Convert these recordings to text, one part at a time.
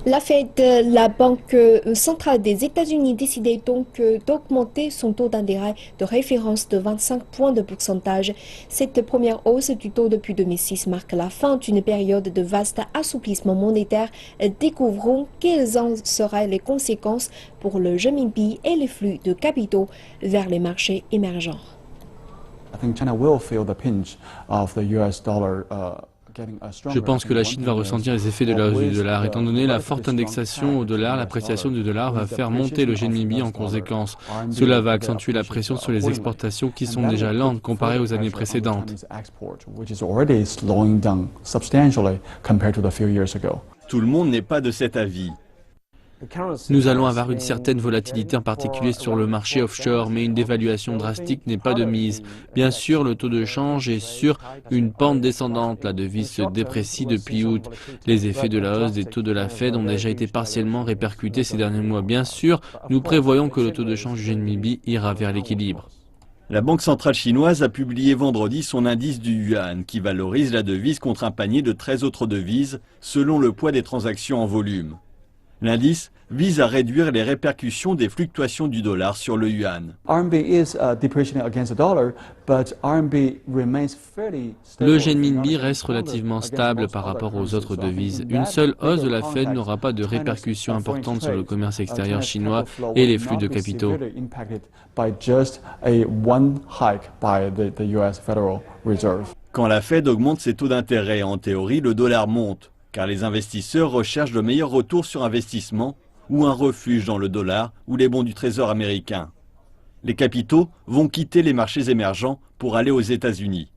La Fed, la Banque centrale des États-Unis, décidait donc d'augmenter son taux d'intérêt de référence de 25 points de pourcentage. Cette première hausse du taux depuis 2006 marque la fin d'une période de vaste assouplissement monétaire. Découvrons quelles en seraient les conséquences pour le renminbi et les flux de capitaux vers les marchés émergents. Je pense que la Chine va ressentir les effets de la hausse du dollar. Étant donné la forte indexation au dollar, l'appréciation du dollar va faire monter le renminbi en conséquence. Cela va accentuer la pression sur les exportations qui sont déjà lentes comparées aux années précédentes. Tout le monde n'est pas de cet avis. Nous allons avoir une certaine volatilité, en particulier sur le marché offshore, mais une dévaluation drastique n'est pas de mise. Bien sûr, le taux de change est sur une pente descendante. La devise se déprécie depuis août. Les effets de la hausse des taux de la Fed ont déjà été partiellement répercutés ces derniers mois. Bien sûr, nous prévoyons que le taux de change du renminbi ira vers l'équilibre. La Banque centrale chinoise a publié vendredi son indice du yuan qui valorise la devise contre un panier de 13 autres devises selon le poids des transactions en volume. L'indice vise à réduire les répercussions des fluctuations du dollar sur le yuan. Le renminbi reste relativement stable par rapport aux autres devises. Une seule hausse de la Fed n'aura pas de répercussions importantes sur le commerce extérieur chinois et les flux de capitaux. Quand la Fed augmente ses taux d'intérêt, en théorie, le dollar monte, car les investisseurs recherchent le meilleur retour sur investissement ou un refuge dans le dollar ou les bons du Trésor américain. Les capitaux vont quitter les marchés émergents pour aller aux États-Unis.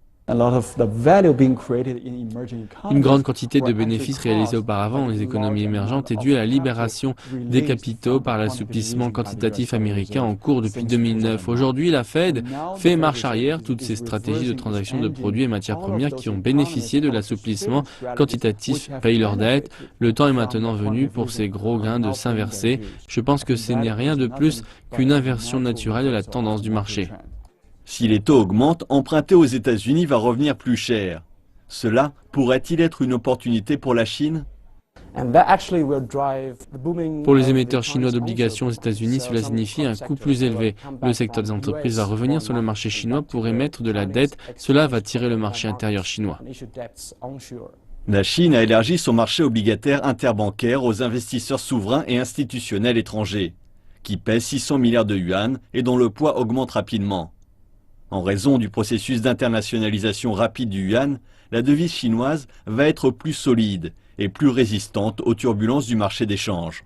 Une grande quantité de bénéfices réalisés auparavant dans les économies émergentes est due à la libération des capitaux par l'assouplissement quantitatif américain en cours depuis 2009. Aujourd'hui, la Fed fait marche arrière. Toutes ces stratégies de transaction de produits et matières premières qui ont bénéficié de l'assouplissement quantitatif payent leurs dettes. Le temps est maintenant venu pour ces gros gains de s'inverser. Je pense que ce n'est rien de plus qu'une inversion naturelle de la tendance du marché. Si les taux augmentent, emprunter aux États-Unis va revenir plus cher. Cela pourrait-il être une opportunité pour la Chine? Pour les émetteurs chinois d'obligations aux États-Unis, cela signifie un coût plus élevé. Le secteur des entreprises va revenir sur le marché chinois pour émettre de la dette. Cela va tirer le marché intérieur chinois. La Chine a élargi son marché obligataire interbancaire aux investisseurs souverains et institutionnels étrangers, qui pèsent 600 milliards de yuan et dont le poids augmente rapidement. En raison du processus d'internationalisation rapide du yuan, la devise chinoise va être plus solide et plus résistante aux turbulences du marché d'échange.